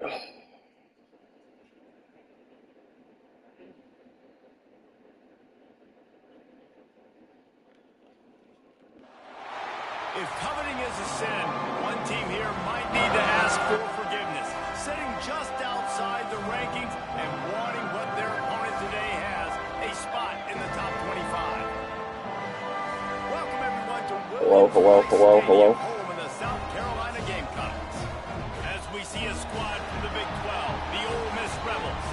If coveting is a sin, one team here might need to ask for forgiveness. Sitting just outside the rankings and wanting what their opponent today has, a spot in the top 25. Welcome everyone to Hello. home of the South Carolina Gamecocks. As we see a squad from the Big 12, the Ole Miss Rebels,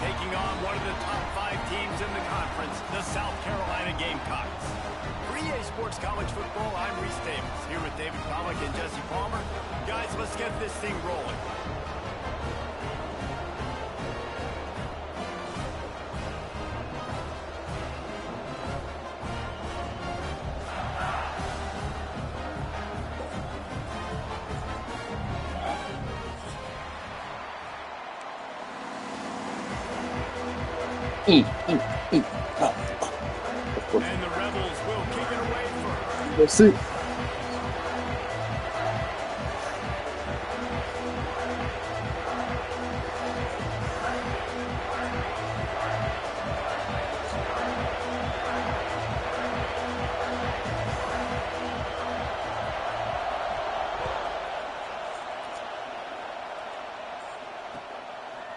taking on one of the top 5 teams in the conference, the South Carolina Gamecocks. For EA Sports College Football, I'm Reese Davis, here with David Pollack and Jesse Palmer. Guys, let's get this thing rolling. And the Rebels will kick it away first. Let's see.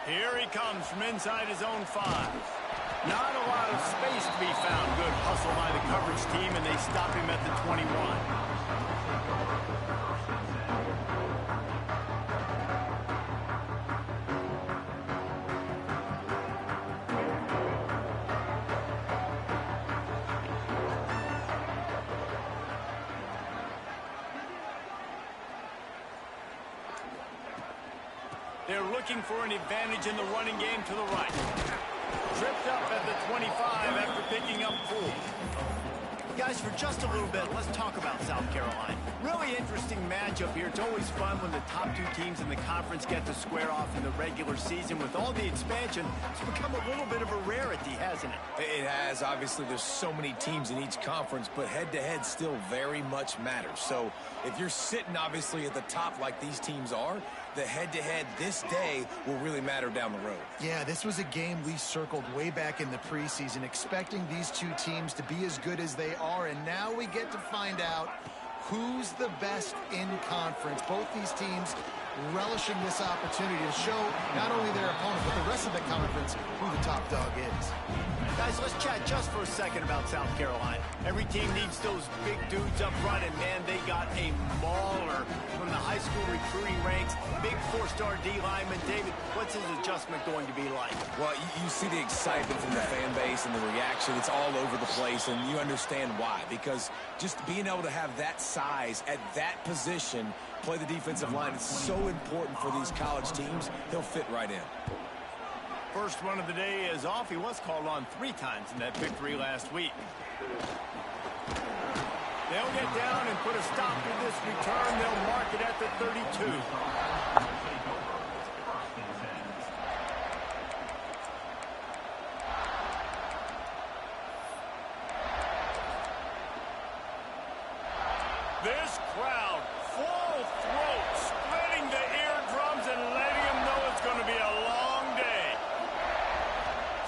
Here he comes from inside his own 5. Not a lot of space to be found. Good hustle by the coverage team, and they stop him at the 21. They're looking for an advantage in the running game to the right. Tripped up at the 25 after picking up 4. Guys, for just a little bit, let's talk about South Carolina. Really interesting matchup here. It's always fun when the top 2 teams in the conference get to square off in the regular season. With all the expansion, it's become a little bit of a rarity, hasn't it? It has. Obviously, there's so many teams in each conference, but head-to-head still very much matters. So if you're sitting, obviously, at the top like these teams are, the head-to-head this day will really matter down the road. Yeah, this was a game we circled way back in the preseason, expecting these 2 teams to be as good as they are, and now we get to find out who's the best in conference. Both these teams relishing this opportunity to show not only their opponent, but the rest of the conference who the top dog is. Guys, let's chat just for a second about South Carolina. Every team needs those big dudes up front, and man, they got a mauler from the high school recruiting ranks. Big 4-star D lineman. David, what's his adjustment going to be like? Well, you see the excitement from the fan base and the reaction. It's all over the place, and you understand why. Because just being able to have that size at that position, play the defensive line, it's so important for these college teams. He'll fit right in. First one of the day is off. He was called on 3 times in that victory last week. They'll get down and put a stop to this return. They'll mark it at the 32. This crowd, full throat, splitting the eardrums and letting them know it's going to be a long day.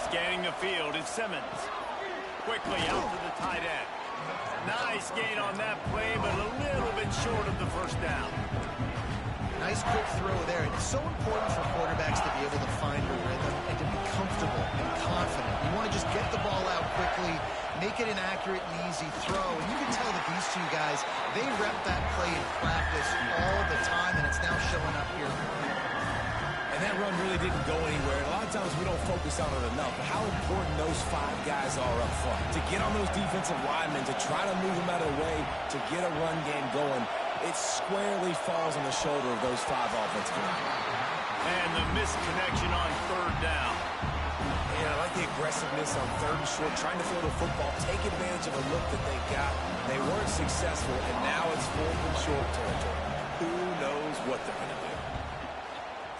Scanning the field is Simmons. Quickly out to the tight end. Nice gain on that play, but a little bit short of the first down. Nice quick throw there. It's so important for quarterbacks to be able to find a rhythm and to be comfortable and confident. You want to just get the ball out quickly, make it an accurate and easy throw. And you can tell that these 2 guys, they rep that play in practice all the time, and it's now showing up here. And that run really didn't go anywhere. And a lot of times we don't focus on it enough, but how important those 5 guys are up front. To get on those defensive linemen, to try to move them out of the way, to get a run game going, it squarely falls on the shoulder of those 5 offensive linemen. And the misconnection on 3rd down. And I like the aggressiveness on 3rd and short, trying to throw the football, take advantage of a look that they got. They weren't successful, and now it's 4th and short territory. Who knows what they're going to do?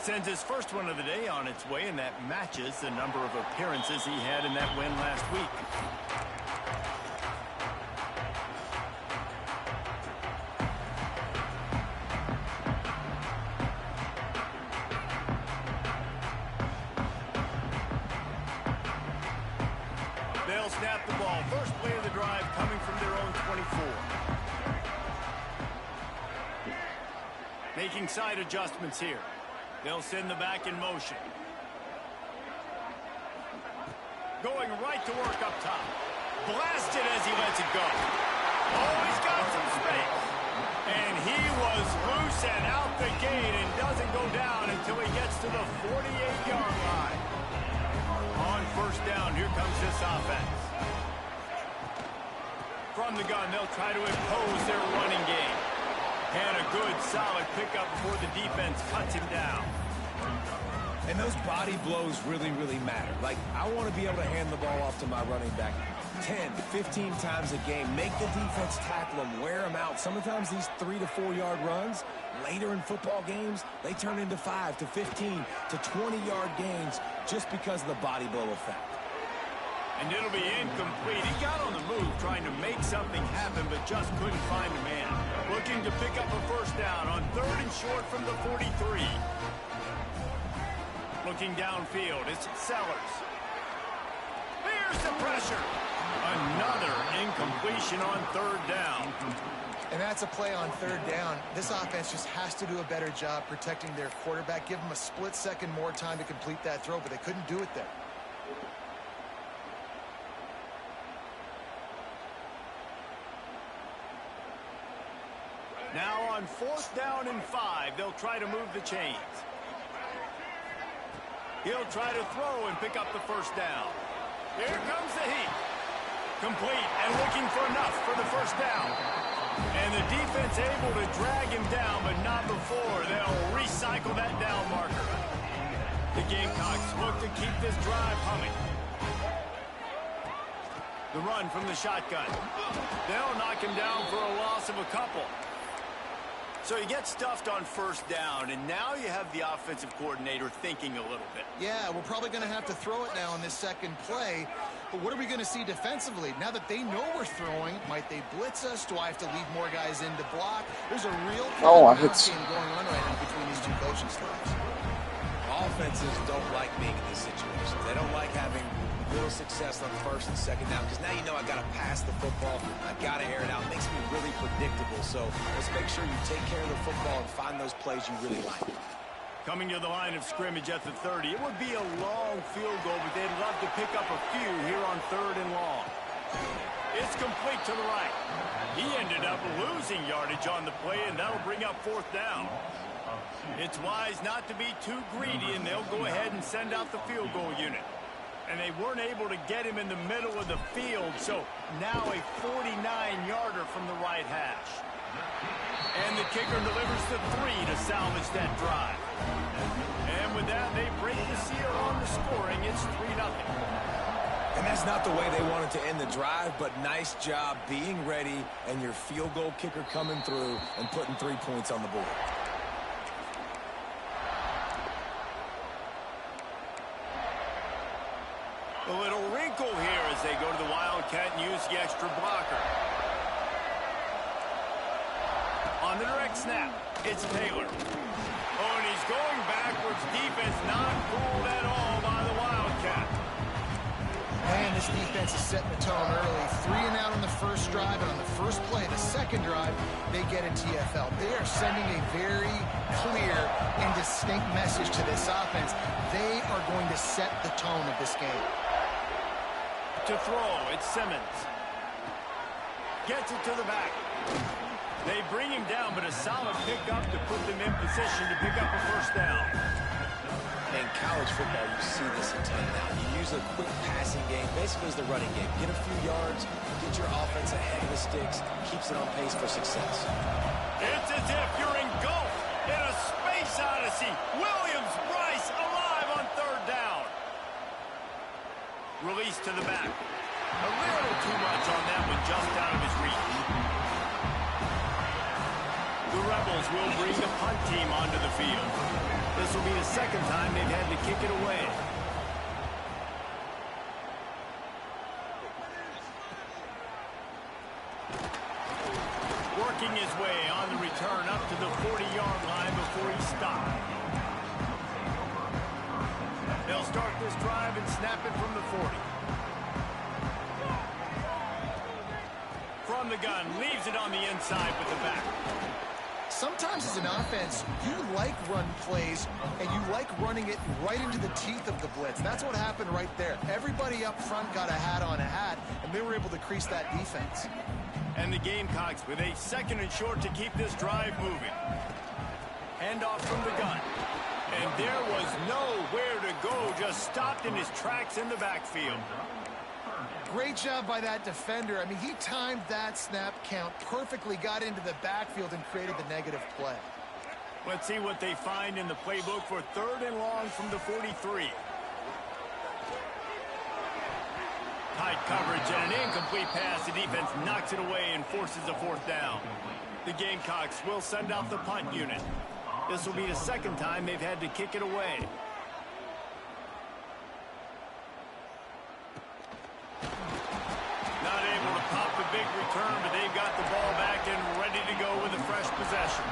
Sends his first one of the day on its way, and that matches the number of appearances he had in that win last week. Making side adjustments here. They'll send the back in motion. Going right to work up top. Blasted as he lets it go. Oh, he's got some space. And he was loose and out the gate and doesn't go down until he gets to the 48-yard line. On first down, here comes this offense. From the gun, they'll try to impose their running game. And a good, solid pickup before the defense cuts him down. And those body blows really, really matter. Like, I want to be able to hand the ball off to my running back 10, 15 times a game. Make the defense tackle them, wear them out. Sometimes these 3 to 4 yard runs, later in football games, they turn into 5 to 15 to 20-yard gains just because of the body blow effect. And it'll be incomplete. He got on the move trying to make something happen, but just couldn't find a man. Looking to pick up a first down on 3rd and short from the 43. Looking downfield, it's Sellers. Here's the pressure. Another incompletion on 3rd down. And that's a play on 3rd down. This offense just has to do a better job protecting their quarterback. Give them a split second more time to complete that throw, but they couldn't do it there. Now on 4th down and 5, they'll try to move the chains. He'll try to throw and pick up the first down. Here comes the heat. Complete and looking for enough for the first down. And the defense able to drag him down, but not before they'll recycle that down marker. The Gamecocks look to keep this drive humming. The run from the shotgun. They'll knock him down for a loss of a couple. So you get stuffed on first down, and now you have the offensive coordinator thinking a little bit. Yeah, we're probably going to have to throw it now in this second play. But what are we going to see defensively? Now that they know we're throwing, might they blitz us? Do I have to leave more guys in to block? There's a real game going on right now between these two coaching staffs. Offenses don't like being in these situations. They don't like having real success on 1st and 2nd down, because now you know I got to pass the football. I got to air it out. It makes me really predictable. So let's make sure you take care of the football and find those plays you really like. Coming to the line of scrimmage at the 30. It would be a long field goal, but they'd love to pick up a few here on 3rd and long. It's complete to the right. He ended up losing yardage on the play, and that'll bring up 4th down. It's wise not to be too greedy, and they'll go ahead and send out the field goal unit. And they weren't able to get him in the middle of the field, so now a 49-yarder from the right hash. And the kicker delivers the 3 to salvage that drive. And with that, they break the seal on the scoring. It's 3-0. And that's not the way they wanted to end the drive, but nice job being ready and your field goal kicker coming through and putting 3 points on the board. A little wrinkle here as they go to the Wildcat and use the extra blocker. On the direct snap, it's Taylor. Oh, and he's going backwards. Defense not fooled at all by the Wildcat. Man, this defense is setting the tone early. 3 and out on the first drive, and on the first play, the second drive, they get a TFL. They are sending a very clear and distinct message to this offense. They are going to set the tone of this game. To throw, it's Simmons. Gets it to the back. They bring him down, but a solid pickup to put them in position to pick up a first down. In college football, you see this a ton now. You use a quick passing game, basically as the running game. Get a few yards, get your offense ahead of the sticks, keeps it on pace for success. It's as if you're engulfed in a space odyssey. Williams-Brice alive on 3rd down. Release to the back. A little too much on that one, just out of his reach. The Rebels will bring the punt team onto the field. This will be the second time they've had to kick it away. Working his way on the return up to the 40-yard line before he stopped. They'll start this drive and snap it from the 40. From the gun, leaves it on the inside with the back. sometimes as an offense, you like run plays, and you like running it right into the teeth of the blitz. That's what happened right there. Everybody up front got a hat on a hat, and they were able to crease that defense. And the Gamecocks with a 2nd and short to keep this drive moving. Handoff from the gun. And there was nowhere to go, just stopped in his tracks in the backfield. Great job by that defender. I mean, he timed that snap count perfectly, got into the backfield, and created the negative play. Let's see what they find in the playbook for 3rd and long from the 43. Tight coverage and an incomplete pass. The defense knocks it away and forces a 4th down. The Gamecocks will send out the punt unit. This will be the 2nd time they've had to kick it away. Not able to pop the big return, but they've got the ball back and ready to go with a fresh possession.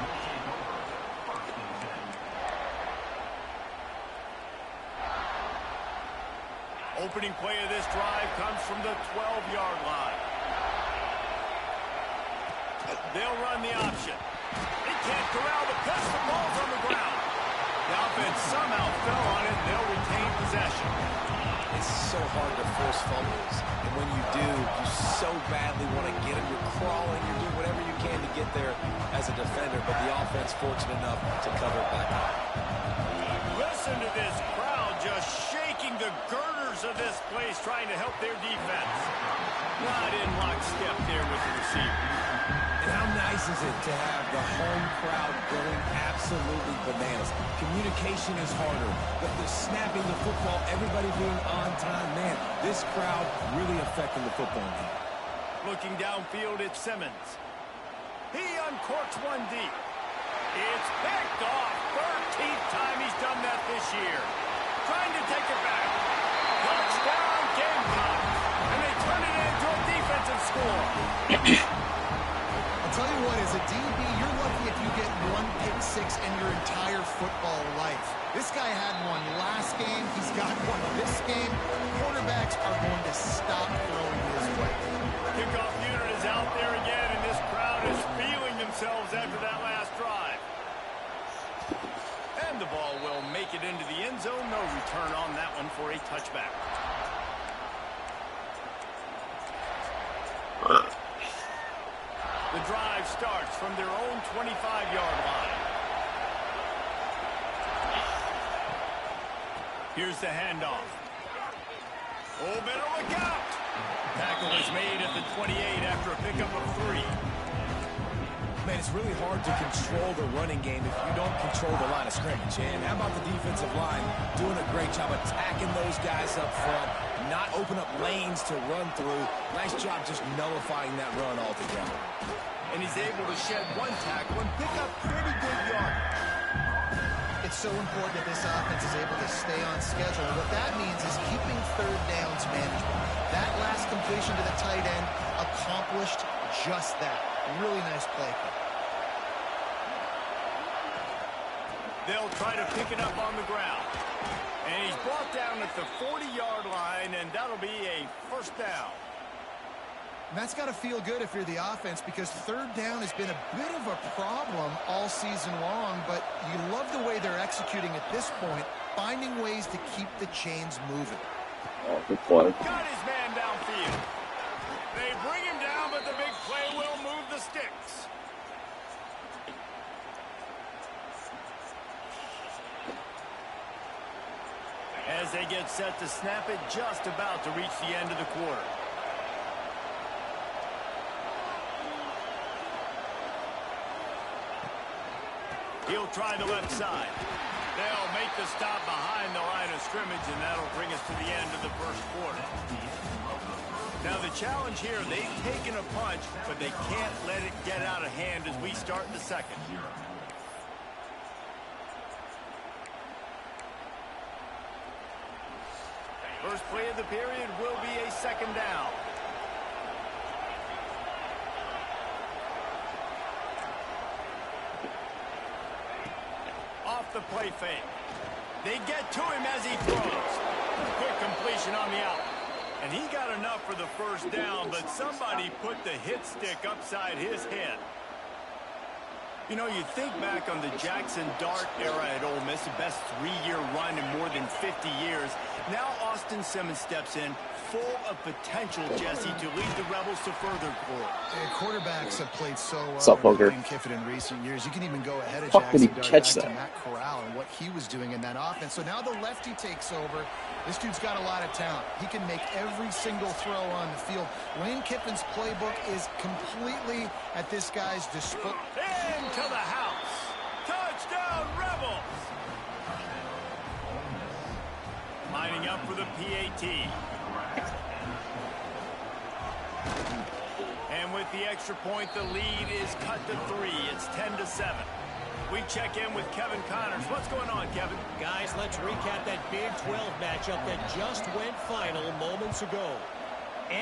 Opening play of this drive comes from the 12-yard line. They'll run the option. They can't corral the pass. The ball's on the ground. The offense somehow fell on it. They'll retain possession. It's so hard to force fumbles. And when you do, you so badly want to get them. You're crawling. You're doing whatever you can to get there as a defender. But the offense fortunate enough to cover it back up. Listen to this crowd just shaking the girders of this place, trying to help their defense. Not in lockstep there with the receiver. And how nice is it to have the home crowd going absolutely bananas? Communication is harder, but the snapping the football, everybody being on time, man, this crowd really affecting the football game. Looking downfield at Simmons. He uncorks one deep. It's picked off. 13th time he's done that this year. Trying to take it back. Touchdown Gamecocks. And they turn it into a defensive score. I'll tell you what, as a DB, you're lucky if you get one pick six in your entire football life. This guy had one last game. He's got one this game. Quarterbacks are going to stop throwing his way. Kickoff unit is out there again, and this crowd is feeling themselves after that last drive. And the ball will make it into the end zone. No return on that one for a touchback. The drive starts from their own 25-yard line. Here's the handoff. Oh, better look out. Tackle is made at the 28 after a pickup of 3. Man, it's really hard to control the running game if you don't control the line of scrimmage. And how about the defensive line doing a great job attacking those guys up front, not open up lanes to run through. Nice job just nullifying that run altogether. And he's able to shed one tackle and pick up pretty good yardage. It's so important that this offense is able to stay on schedule. And what that means is keeping 3rd downs management. That last completion to the tight end accomplished just that. Really nice play. They'll try to pick it up on the ground. And he's brought down at the 40-yard line, and that'll be a 1st down. And that's got to feel good if you're the offense, because 3rd down has been a bit of a problem all season long, but you love the way they're executing at this point, finding ways to keep the chains moving. Oh, good play. Got his man downfield. They bring him down, but the big play will move the sticks. As they get set to snap it, just about to reach the end of the quarter. He'll try the left side. They'll make the stop behind the line of scrimmage, and that'll bring us to the end of the 1st quarter. Now the challenge here, they've taken a punch, but they can't let it get out of hand as we start the 2nd. First play of the period will be a 2nd down. Off the play fake. They get to him as he throws. Quick completion on the out. And he got enough for the 1st down, but somebody put the hit stick upside his head. You know, you think back on the Jackson Dart era at Ole Miss, the best 3-year run in more than 50 years. Now Austin Simmons steps in, full of potential, Jesse, to lead the Rebels to further glory. Quarterbacks have played so What's up, well Poker? in Kiffin in recent years. You can even go ahead of Fuck, did he Jackson Dart catch back that? to Matt Corral and what he was doing in that offense. So now the lefty takes over. This dude's got a lot of talent. He can make every single throw on the field. Lane Kiffin's playbook is completely at this guy's disposal. Into the house. Touchdown, Rebels. Lining up for the PAT. And with the extra point, the lead is cut to 3. It's 10-7. We check in with Kevin Connors. What's going on, Kevin? Guys, let's recap that Big 12 matchup that just went final moments ago.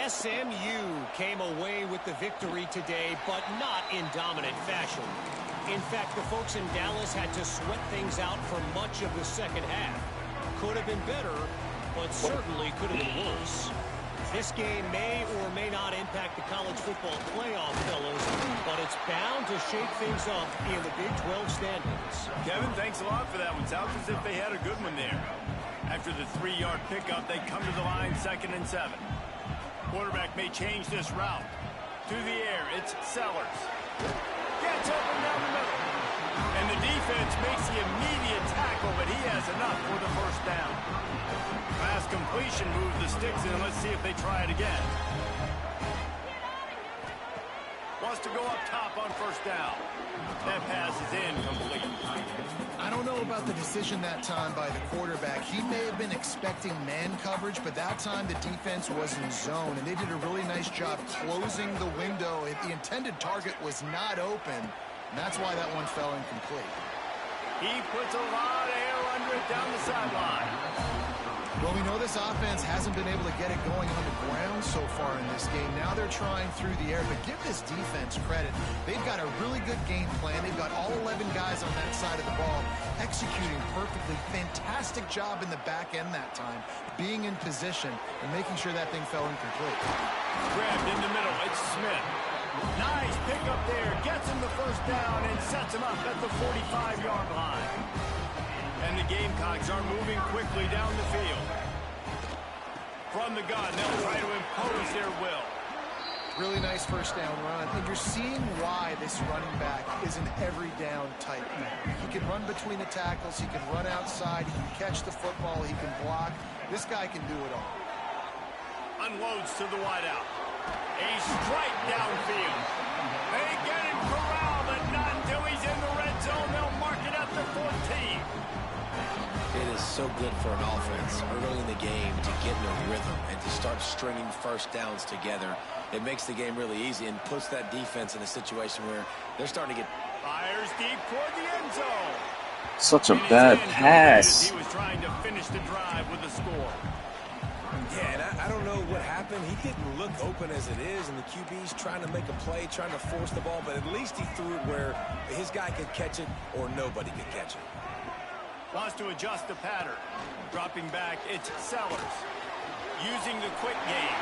SMU came away with the victory today, but not in dominant fashion. In fact, the folks in Dallas had to sweat things out for much of the second half. Could have been better, but certainly could have been worse. This game may or may not impact the college football playoff, fellas, but it's bound to shake things up in the Big 12 standings. Kevin, thanks a lot for that one. Sounds as if they had a good one there. After the 3-yard pickup, they come to the line 2nd and 7. Quarterback may change this route. To the air, it's Sellers. Gets open down the middle. And the defense makes the immediate tackle, but he has enough for the first down. Pass completion moves the sticks in. Let's see if they try it again. Wants to go up top on first down. That pass is incomplete. I don't know about the decision that time by the quarterback. He may have been expecting man coverage, but that time the defense was in zone, and they did a really nice job closing the window. The intended target was not open, and that's why that one fell incomplete. He puts a lot of air under it down the sideline. Well, we know this offense hasn't been able to get it going on the ground so far in this game. Now they're trying through the air, but give this defense credit. They've got a really good game plan. They've got all 11 guys on that side of the ball executing perfectly. Fantastic job in the back end that time, being in position and making sure that thing fell incomplete. Grabbed in the middle. It's Smith. Nice pick up there. Gets him the first down and sets him up at the 45-yard line. And the Gamecocks are moving quickly down the field. From the gun, they'll try to impose their will. Really nice first down run. And you're seeing why this running back is an every down type man. He can run between the tackles. He can run outside. He can catch the football. He can block. This guy can do it all. Unloads to the wideout. A strike downfield. They get him corralled, but not until he's in the red zone. They'll mark it at the 14. It is so good for an offense early in the game to get in a rhythm and to start stringing first downs together. It makes the game really easy and puts that defense in a situation where they're starting to get... Fires deep toward the end zone. Such a bad pass. He was trying to finish the drive with a score. Yeah, and I don't know what happened. He didn't look open as it is, and the QB's trying to make a play, trying to force the ball, but at least he threw it where his guy could catch it or nobody could catch it. Wants to adjust the pattern. Dropping back, it's Sellers. Using the quick game.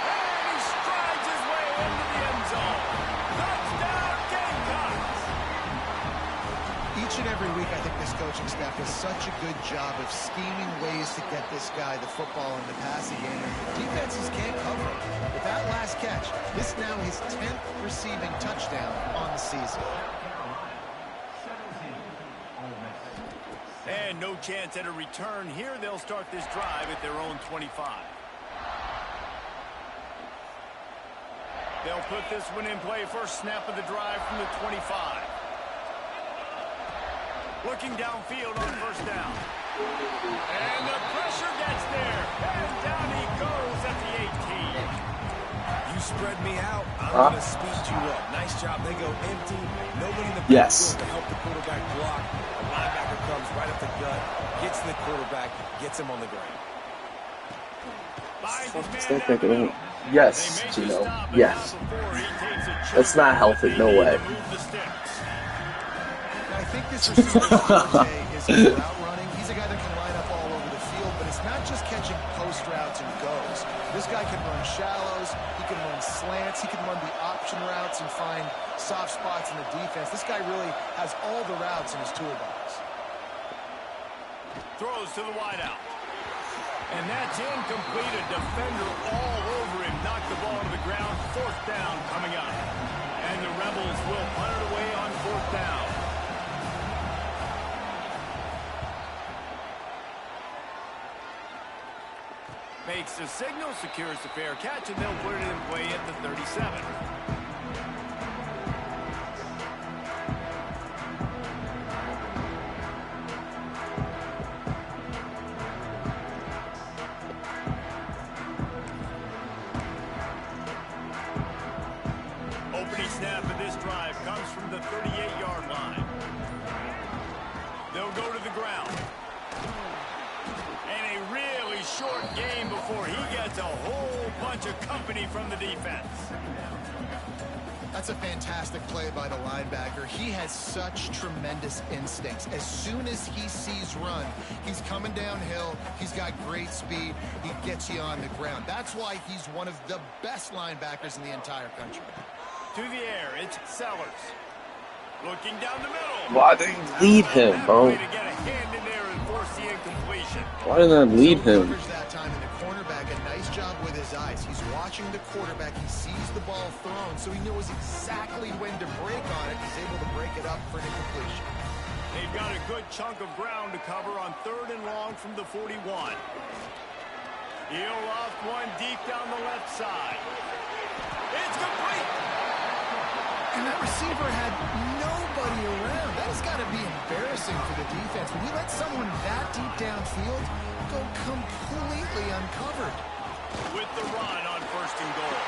And he strides his way into the end zone. Touchdown, Gamecocks! Each and every week, I think this coaching staff does such a good job of scheming ways to get this guy the football in the passing game. Defenses can't cover it. With that last catch, this now his 10th receiving touchdown on the season. And no chance at a return here. They'll start this drive at their own 25. They'll put this one in play. First snap of the drive from the 25. Looking downfield on first down. And the pressure gets there. And down he goes at the 18. You spread me out, I'm going to speed you up. Nice job. They go empty. Nobody in the backfield to help the quarterback block. The linebacker comes right up the gut, gets the quarterback, gets him on the ground. Yes, Gino. Yes. That's not healthy. No way. I think this receiver today is his route running. He's a guy that can line up all over the field, but it's not just catching post routes and goes. This guy can run shallows. He can run slants. He can run the option option routes and find soft spots in the defense. This guy really has all the routes in his toolbox. Throws to the wideout. And that's incomplete. A defender all over him. Knocked the ball to the ground. 4th down coming up. And the Rebels will punt it away on 4th down. Makes the signal, secures the fair catch, and they'll put it in play at the 37. Opening snap of this drive comes from the 38-yard line. They'll go to the ground. And a really short game before he gets a whole bunch of company from the defense. That's a fantastic play by the linebacker. He has such tremendous instincts. As soon as he sees run, he's coming downhill. He's got great speed. He gets you on the ground. That's why he's one of the best linebackers in the entire country. To the air, it's Sellers. Looking down the middle. Why didn't lead him, bro? To get a hand in there and force the incompletion. Why didn't I lead him? That time, and the cornerback, a nice job with his eyes. He's watching the quarterback. He sees the ball thrown, so he knows exactly when to break on it. He's able to break it up for an incompletion. They've got a good chunk of ground to cover on 3rd and long from the 41. He'll off one deep down the left side. It's complete. And that receiver had nobody around. That has got to be embarrassing for the defense. When you let someone that deep downfield go completely uncovered. With the run on 1st and goal.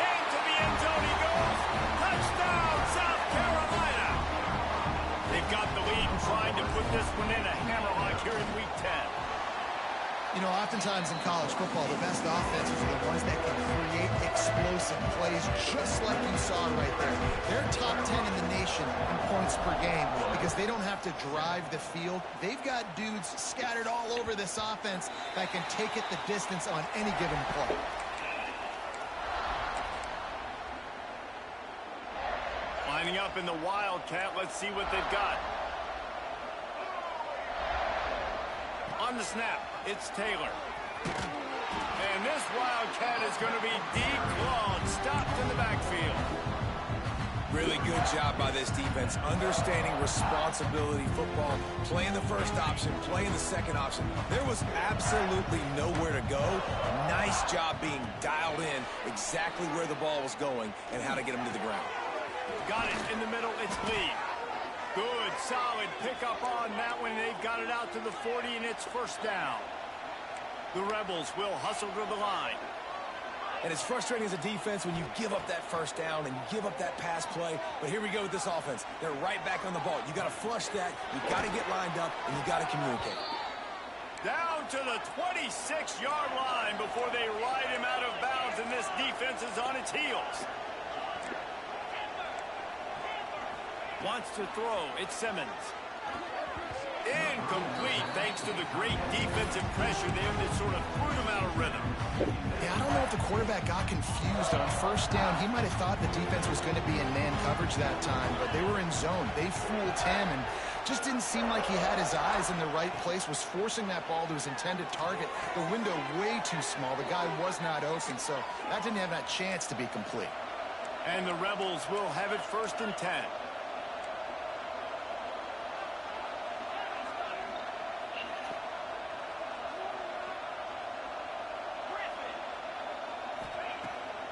Into the end zone he goes. Touchdown, South Carolina. They've got the lead and trying to put this one in a hammerlock here in Week 10. You know, oftentimes in college football, the best offenses are the ones that can create explosive plays, just like you saw right there. They're top 10 in the nation in points per game because they don't have to drive the field. They've got dudes scattered all over this offense that can take it the distance on any given play. Lining up in the Wildcat, let's see what they've got. On the snap, it's Taylor. And this Wildcat is going to be declawed, stopped in the backfield. Really good job by this defense, understanding responsibility football, playing the first option, playing the second option. There was absolutely nowhere to go. Nice job being dialed in exactly where the ball was going and how to get him to the ground. Got it in the middle, it's Lee. Good, solid pickup on that one. They've got it out to the 40, and it's 1st down. The Rebels will hustle to the line. And it's frustrating as a defense when you give up that 1st down and you give up that pass play. But here we go with this offense. They're right back on the ball. You got to flush that. You got to get lined up, and you got to communicate. Down to the 26-yard line before they ride him out of bounds, and this defense is on its heels. Wants to throw. It's Simmons. Incomplete thanks to the great defensive pressure there that sort of threw them out of rhythm. Yeah, I don't know if the quarterback got confused on 1st down. He might have thought the defense was going to be in man coverage that time, but they were in zone. They fooled him and just didn't seem like he had his eyes in the right place, was forcing that ball to his intended target. The window way too small. The guy was not open, so that didn't have that chance to be complete. And the Rebels will have it 1st and 10.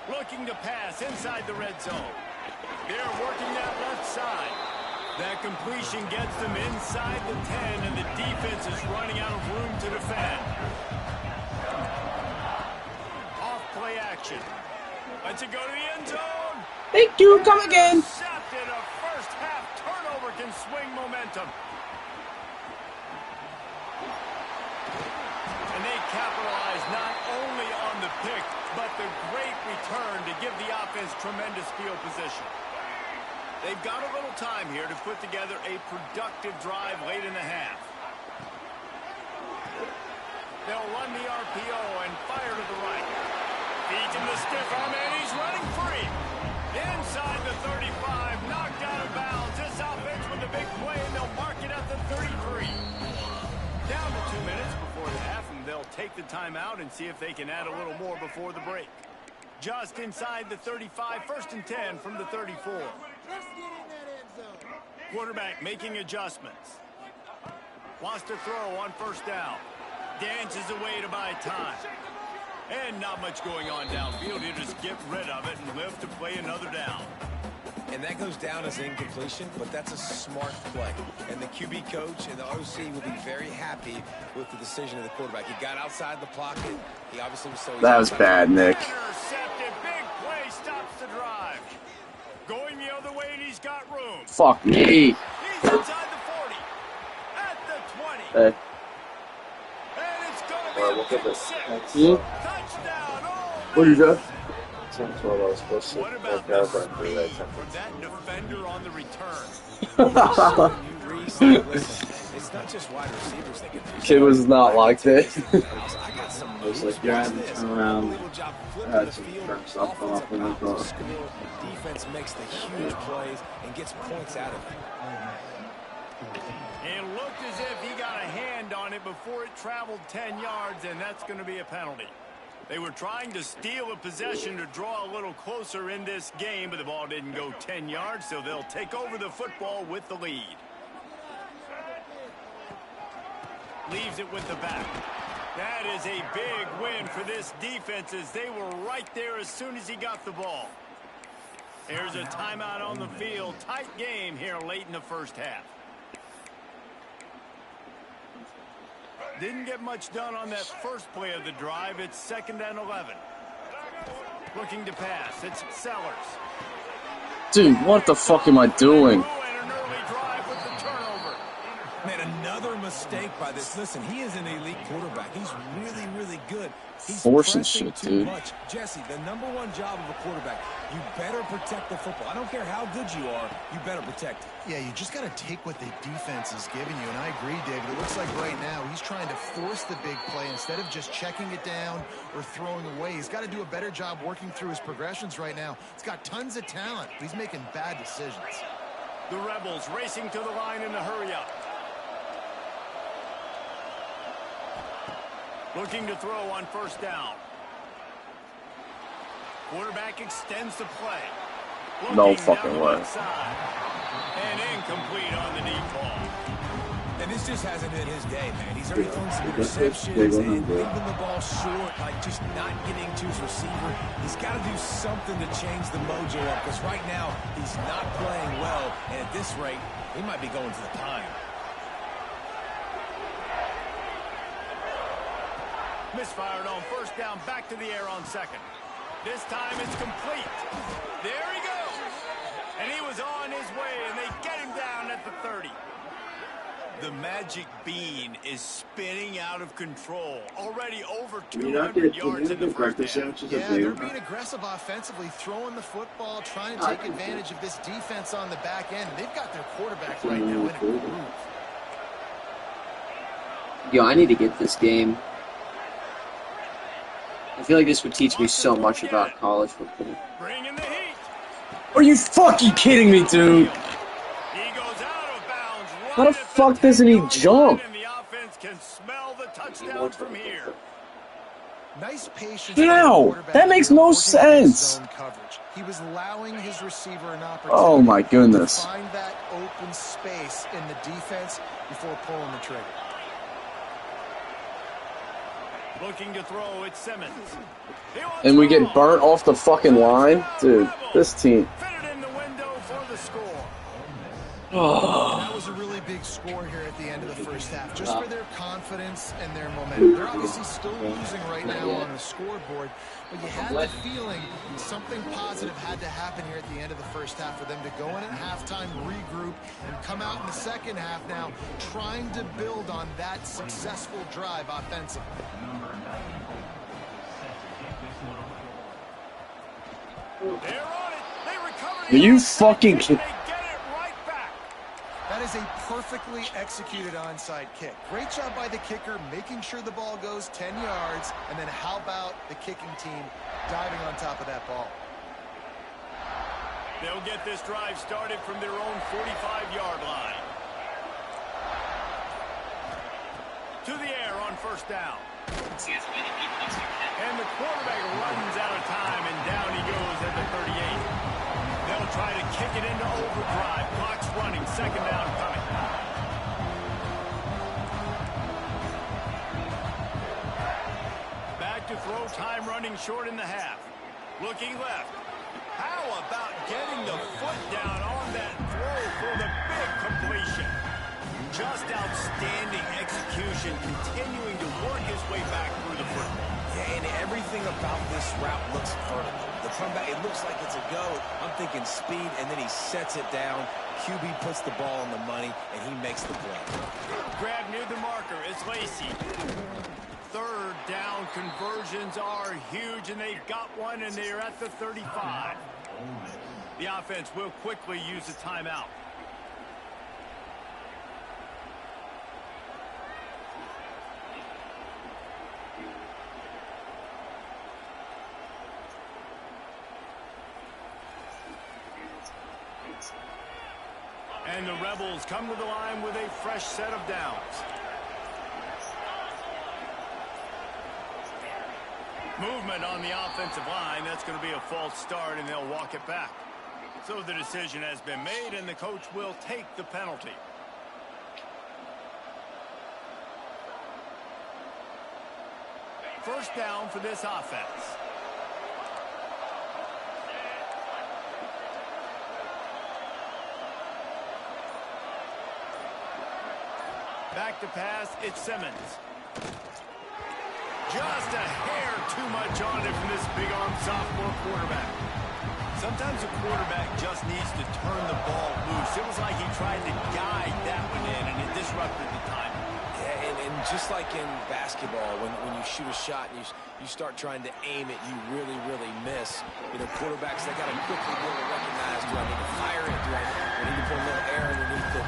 Looking to pass inside the red zone. They're working that left side. That completion gets them inside the 10, and the defense is running out of room to defend. Off play action. Lets it go to the end zone. Thank you, come again. Intercepted. A 1st half turnover can swing momentum. And they capitalize not only on the pick, but the great return to give the offense tremendous field position. They've got a little time here to put together a productive drive late in the half. They'll run the RPO and fire to the right. Feeds him the stiff arm, and he's running free. Inside the 35, knocked out of bounds. This offense with a big play, and they'll mark it at the 33. Down to 2 minutes before the half, and they'll take the timeout and see if they can add a little more before the break. Just inside the 35, 1st and 10 from the 34. Quarterback making adjustments. Wants to throw on 1st down. Dances away to buy time. And not much going on downfield. He'll just get rid of it and live to play another down. And that goes down as incompletion, but that's a smart play. And the QB coach and the OC will be very happy with the decision of the quarterback. He got outside the pocket. He obviously was so... That was bad, Nick. Intercepted. Big play stops the drive. Going the other way, and he's got room. Fuck me. He's inside the 40. At the 20. Hey. And it's going to be Look a at this. pick 6. Touchdown. What do you got? What about the speed from that defender on the return? It's not just wide receivers that can do Kid was not like that. I got some was like, you're having to turn around. Had some turns up off and then go. Defense makes the huge plays and gets points out of it. It looked as if he got a hand on it before it traveled 10 yards, and that's going to be a penalty. They were trying to steal a possession to draw a little closer in this game, but the ball didn't go 10 yards, so they'll take over the football with the lead. Leaves it with the back. That is a big win for this defense, as they were right there as soon as he got the ball. There's a timeout on the field. Tight game here late in the first half. Didn't get much done on that first play of the drive. It's 2nd and 11. Looking to pass. It's Sellers. Dude, what the fuck am I doing? And an early drive with the turnover. Man, another mistake by this. Listen, he is an elite quarterback. He's really, really good. He's Forcing pressing shit, too dude. much. Jesse, the #1 job of a quarterback, you better protect the football. I don't care how good you are, you better protect it. Yeah, you just got to take what the defense is giving you, and I agree, David. It looks like right now he's trying to force the big play instead of just checking it down or throwing away. He's got to do a better job working through his progressions right now. He's got tons of talent, but he's making bad decisions. The Rebels racing to the line in a hurry-up. Looking to throw on 1st down. Quarterback extends the play. No Looking fucking down the way. left side. And incomplete on the deep ball. And this just hasn't been his day, man. He's already thrown some interceptions and leaving the ball short, like just not getting to his receiver. He's got to do something to change the mojo up, because right now he's not playing well, and at this rate, he might be going to the pine. Misfired on 1st down, back to the air on 2nd. This time it's complete. There he goes. And he was on his way, and they get him down at the 30. The magic bean is spinning out of control. Already over 200 yards in the first half. Yeah, they're being aggressive offensively, throwing the football, trying to take advantage of this defense on the back end. They've got their quarterback right now in a groove. Yo, I need to get this game. I feel like this would teach me so much about college football. Bring in the heat. Are you fucking kidding me, dude? He goes out of bounds. How the fuck doesn't he jump? And the offense can smell the touchdown from here. Nice patience. How? That makes no sense. He was allowing his receiver an opportunity. Oh my goodness. To find that open space in the defense before pulling the trigger. Looking to throw, it's Simmons. And we get burnt off the fucking line? Dude, this team. Fitted in the window for the score. That was a really big score here at the end of the first half, just for their confidence and their momentum. They're obviously still losing right now on the scoreboard, but you had the feeling something positive had to happen here at the end of the first half for them to go in at halftime, regroup, and come out in the second half now trying to build on that successful drive offensively. They're on it. They recovered. Are you fucking kidding? They get it right back. That is a perfectly executed onside kick. Great job by the kicker, making sure the ball goes 10 yards, and then how about the kicking team diving on top of that ball? They'll get this drive started from their own 45-yard line. To the air on first down. And the quarterback runs out of time, and down he goes at the 38. They'll try to kick it into overdrive. Clock's running. Second down coming. Back to throw. Time running short in the half. Looking left. How about getting the foot down on that throw for the big completion? Just outstanding execution, continuing to work his way back through the football. Yeah, and everything about this route looks vertical. The comeback, it looks like it's a go. I'm thinking speed, and then he sets it down. QB puts the ball on the money, and he makes the play. Grab near the marker. It's Lacey. Third down conversions are huge, and they've got one, and they're at the 35. The offense will quickly use a timeout. And the Rebels come to the line with a fresh set of downs. Movement on the offensive line. That's going to be a false start, and they'll walk it back. So the decision has been made, and the coach will take the penalty. First down for this offense. Back to pass, it's Simmons. Just a hair too much on it from this big-arm sophomore quarterback. Sometimes a quarterback just needs to turn the ball loose. It was like he tried to guide that one in, and it disrupted the timing. Yeah, and just like in basketball, when you shoot a shot and you start trying to aim it, you really, really miss. You know, quarterbacks, they got to quickly be able to recognize, do I need to fire it? Do I need to put a little air underneath it?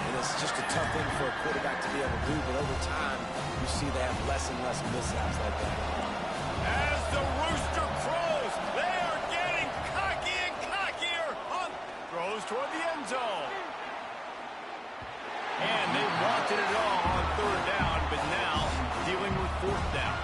And it's just a tough thing for a quarterback to be able to do, but over time, you see they have less and less mishaps like that. As the rooster crows, they are getting cocky and cockier. Throws toward the end zone. And they wanted it all on third down, but now dealing with fourth down.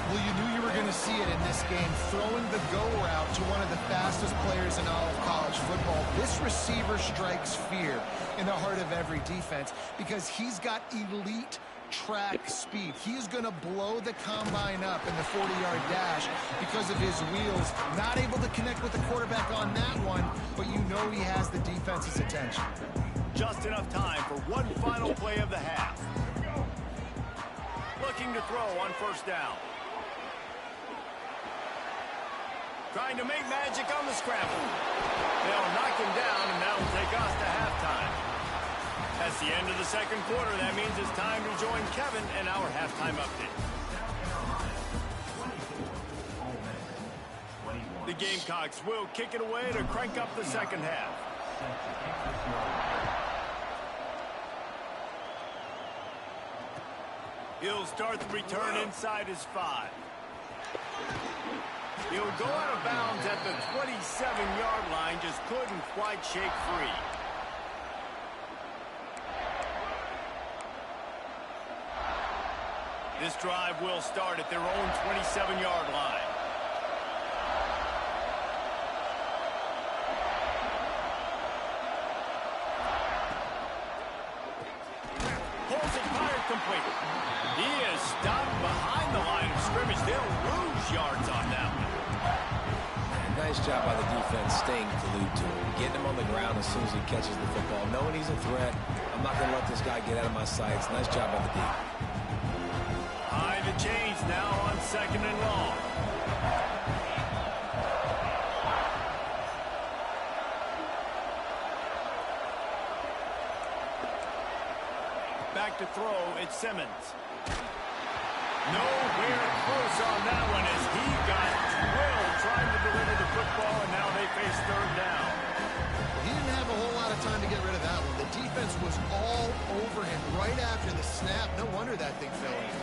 Well, you knew you were going to see it in this game, throwing the go route to one of the fastest players in all of college football. This receiver strikes fear in the heart of every defense because he's got elite track speed. He's going to blow the combine up in the 40-yard dash because of his wheels. Not able to connect with the quarterback on that one, but you know he has the defense's attention. Just enough time for one final play of the half. Looking to throw on first down. Trying to make magic on the scramble. They'll knock him down, and that'll take us to halftime. That's the end of the second quarter. That means it's time to join Kevin in our halftime update. The Gamecocks will kick it away to crank up the second half. He'll start the return inside his 5. He'll go out of bounds at the 27-yard line, just couldn't quite shake free. This drive will start at their own 27-yard line. Pulls it, fired complete. He is stopped behind the line of scrimmage. They'll lose yards on that one. Nice job by the defense staying glued to him, getting him on the ground as soon as he catches the football. Knowing he's a threat, I'm not going to let this guy get out of my sights. Nice job by the D. High the chains now on second and long. Back to throw, it's Simmons. Nowhere close on that one as he got drilled trying to deliver the football, and now they face third down. He didn't have a whole lot of time to get rid of that one. The defense was all over him right after the snap. No wonder that thing fell in.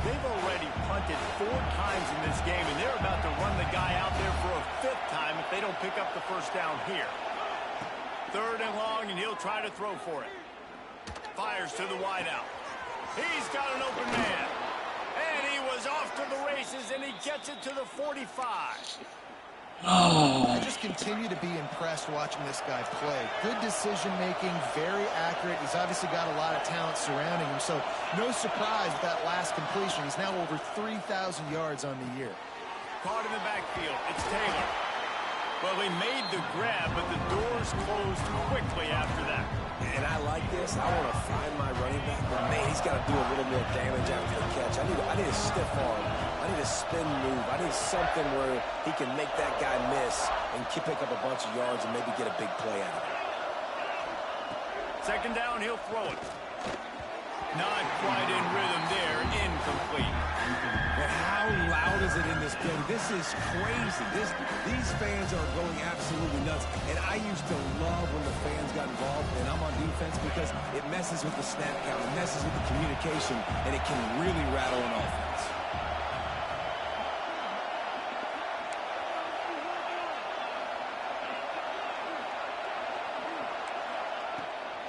They've already punted 4 times in this game, and they're about to run the guy out there for a 5th time if they don't pick up the first down here. 3rd and long, and he'll try to throw for it. Fires to the wideout. He's got an open man. And he was off to the races, and he gets it to the 45. I just continue to be impressed watching this guy play. Good decision-making, very accurate. He's obviously got a lot of talent surrounding him, so no surprise with that last completion. He's now over 3,000 yards on the year. Caught in the backfield. It's Taylor. Well, he made the grab, but the doors closed quickly after that. And I like this. I want to find my running back, but man, he's got to do a little more damage after the catch. I need a stiff arm. I need a spin move. I need something where he can make that guy miss and pick up a bunch of yards and maybe get a big play out of it. 2nd down, he'll throw it. Not quite in rhythm there. Incomplete. But how loud is it in this building? This is crazy. These fans are going absolutely nuts. And I used to love when the fans got involved, and I'm on defense because it messes with the snap count, it messes with the communication, and it can really rattle an offense.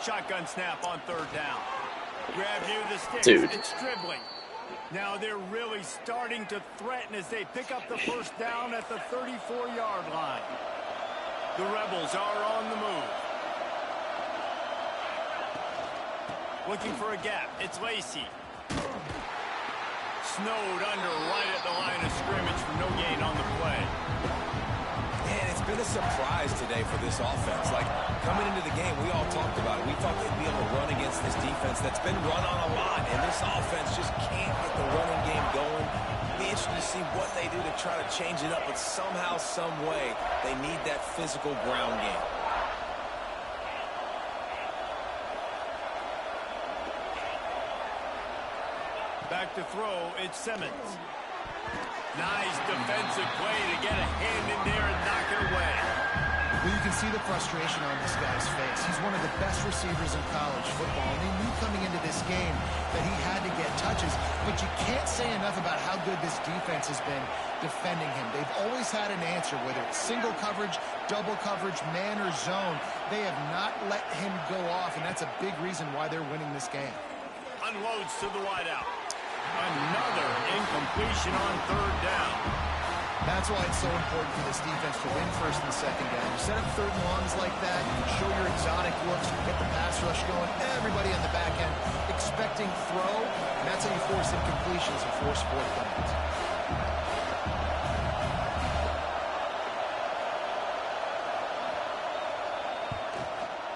Shotgun snap on 3rd down. Grab near the sticks. Dude. It's dribbling. Now they're really starting to threaten as they pick up the 1st down at the 34-yard line. The Rebels are on the move. Looking for a gap. It's Lacey. Snowed under right at the line of scrimmage for no gain on the play. Man, it's been a surprise today for this offense. Like, coming into the game, we all talked about it. We thought they'd be able to run against this defense that's been run on a lot, and this offense just can't get the running game going. It'll be interesting to see what they do to try to change it up, but somehow, some way, they need that physical ground game. Back to throw, it's Simmons. Nice defensive play to get a hand in there and knock it away. Well, you can see the frustration on this guy's face. He's one of the best receivers in college football, and he knew coming into this game that he had to get touches, but you can't say enough about how good this defense has been defending him. They've always had an answer, whether it's single coverage, double coverage, man or zone. They have not let him go off, and that's a big reason why they're winning this game. Unloads to the wideout. Another incompletion on 3rd down. That's why it's so important for this defense to win 1st and 2nd down. You set up 3rd and longs like that, you can show your exotic looks, get the pass rush going, everybody on the back end expecting throw, and that's how you force incompletions and force 4th downs.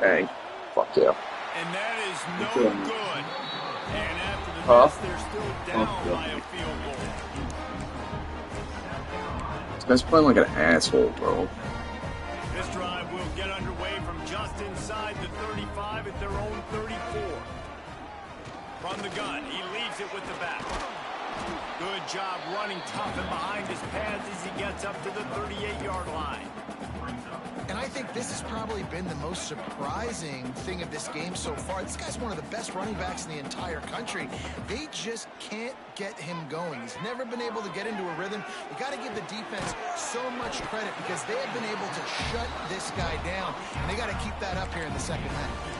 Dang. Fuck yeah. And that is no good. And after the miss, they're still down by a field goal. This guy's playing like an asshole, bro. This drive will get underway from just inside the 35 at their own 34. From the gun, he leaves it with the back. Good job running tough and behind his pads as he gets up to the 38-yard line. And I think this has probably been the most surprising thing of this game so far. This guy's one of the best running backs in the entire country. They just can't get him going. He's never been able to get into a rhythm. You got to give the defense so much credit because they have been able to shut this guy down, and they got to keep that up here in the 2nd half.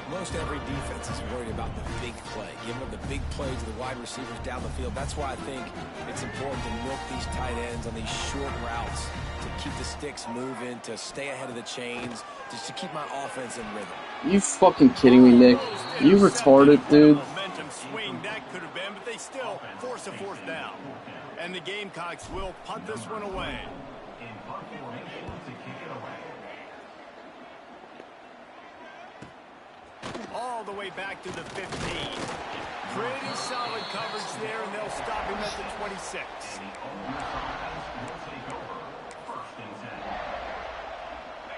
Most every defense is worried about the big play, giving them the big play to the wide receivers down the field. That's why I think it's important to milk these tight ends on these short routes, to keep the sticks moving, to stay ahead of the chains, just to keep my offense in rhythm. You fucking kidding me, Nick? You retarded, dude. Momentum swing that could have been, but they still force a 4th down. And the Gamecocks will punt this one away. All the way back to the 15. Pretty solid coverage there, and they'll stop him at the 26.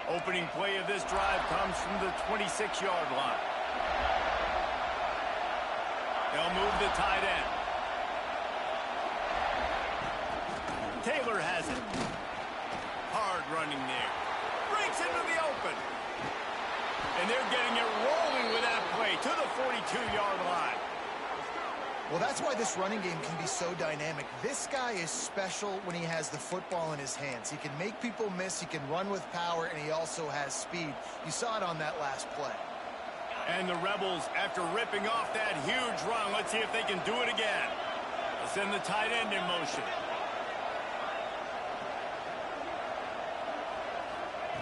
Opening play of this drive comes from the 26-yard line. They'll move the tight end. Taylor has it. Hard running there. Breaks into the open. And they're getting it rolling with that play to the 42-yard line. Well, that's why this running game can be so dynamic. This guy is special when he has the football in his hands. He can make people miss, he can run with power, and he also has speed. You saw it on that last play. And the Rebels, after ripping off that huge run, let's see if they can do it again. Let's send the tight end in motion.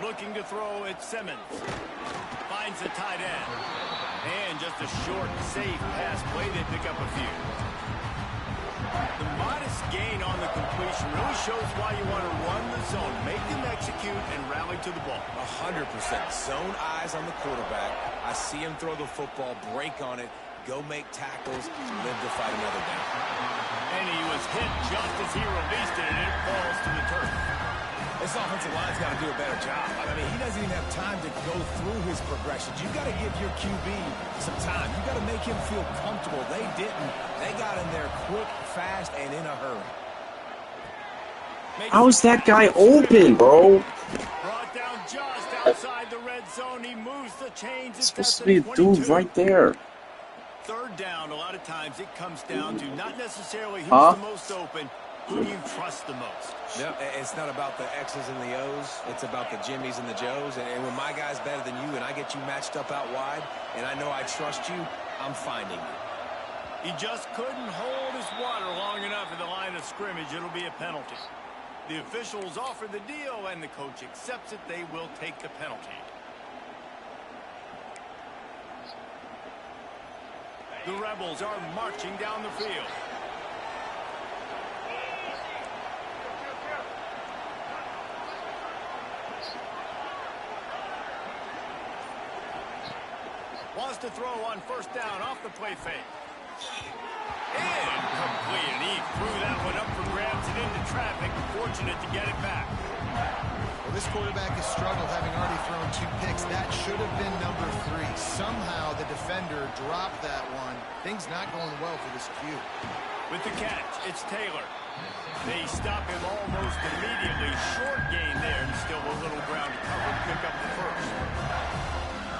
Looking to throw at Simmons. Finds the tight end. And just a short, safe pass play. They pick up a few. The modest gain on the completion really shows why you want to run the zone. Make them execute and rally to the ball. 100%. Zone eyes on the quarterback. I see him throw the football, break on it, go make tackles, live to fight another down. And he was hit just as he released it, and it falls to the turf. This offensive line's got to do a better job. I mean, he doesn't even have time to go through his progressions. You've got to give your QB some time. You've got to make him feel comfortable. They didn't. They got in there quick, fast, and in a hurry. How is that guy open, bro? Brought down just outside the red zone. He moves the chains. It's supposed to be a dude right there. Third down, a lot of times it comes down to not necessarily who's the most open, who do you trust the most? Yep, it's not about the X's and the O's. It's about the Jimmies and the Joes. And when my guy's better than you and I get you matched up out wide and I know I trust you, I'm finding you. He just couldn't hold his water long enough in the line of scrimmage. It'll be a penalty. The officials offer the deal, and the coach accepts it. They will take the penalty. The Rebels are marching down the field. Wants to throw on first down off the play fake. Incomplete, and he threw that one up for grabs and into traffic. Fortunate to get it back. Well, this quarterback has struggled, having already thrown 2 picks. That should have been number 3. Somehow the defender dropped that one. Things not going well for this Q. With the catch, it's Taylor. They stop him almost immediately. Short gain there, and still a little ground to cover to pick up the first.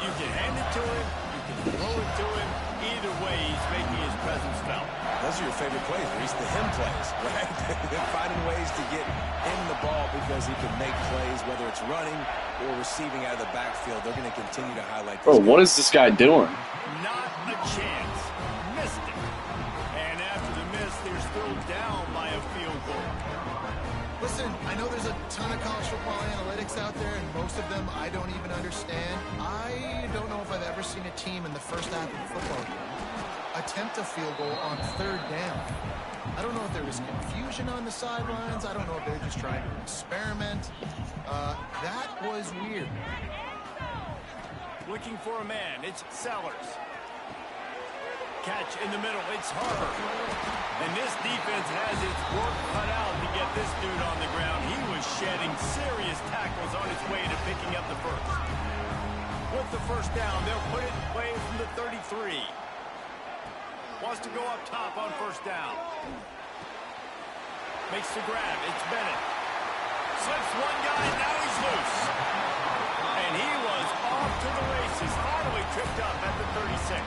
You can hand it to him, you can throw it to him. Either way, he's making his presence felt. Those are your favorite plays, Reese, the him plays, right? They're finding ways to get him the ball because he can make plays, whether it's running or receiving out of the backfield. They're going to continue to highlight this. Bro, what is this guy doing? Not a chance. Missed it. And after the miss, they're still down by a field goal. Listen, I know there's a ton of college football analytics out there, and most of them I don't even understand. I don't know if I've ever seen a team in the first half of a football game attempt a field goal on 3rd down. I don't know if there was confusion on the sidelines. I don't know if they're just trying to experiment. That was weird. Looking for a man. It's Sellers. Catch in the middle. It's Harper. And this defense has its work cut out to get this dude on the ground. He was shedding serious tackles on his way to picking up the first. With the first down, they'll put it in play from the 33. Wants to go up top on first down. Makes the grab. It's Bennett. Slips one guy, now he's loose. And he was off to the races. Finally tripped up at the 36.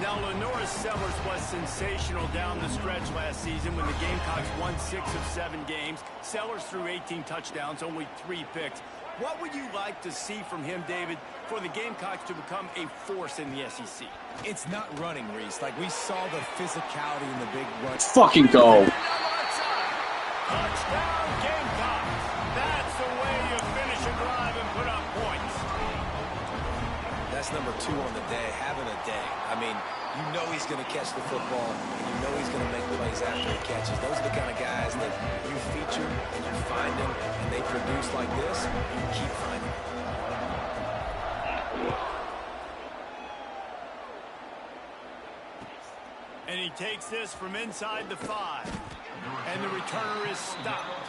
Now, Lenora Sellers was sensational down the stretch last season when the Gamecocks won 6 of 7 games. Sellers threw 18 touchdowns, only 3 picks. What would you like to see from him, David, for the Gamecocks to become a force in the SEC? It's not running, Reese. Like, we saw the physicality in the big run. Fucking go. Touchdown, Gamecocks. That's the way you finish a drive and put up points. That's number 2 on the day, having a day. I mean, you know he's going to catch the football, and you know he's going to make plays after he catches. Those are the kind of guys that you feature and you find them, and they produce like this, you keep finding them. And he takes this from inside the 5. And the returner is stopped.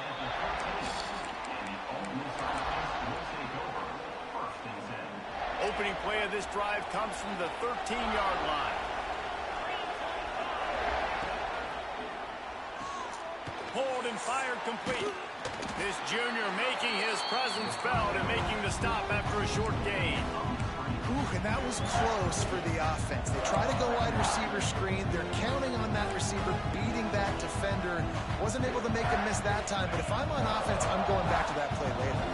Opening play of this drive comes from the 13-yard line. Pulled and fired complete. This junior making his presence felt and making the stop after a short gain. Ooh, and that was close for the offense. They try to go wide receiver. receiver screen. They're counting on that receiver beating that defender. Wasn't able to make him miss that time, but if I'm on offense, I'm going back to that play later.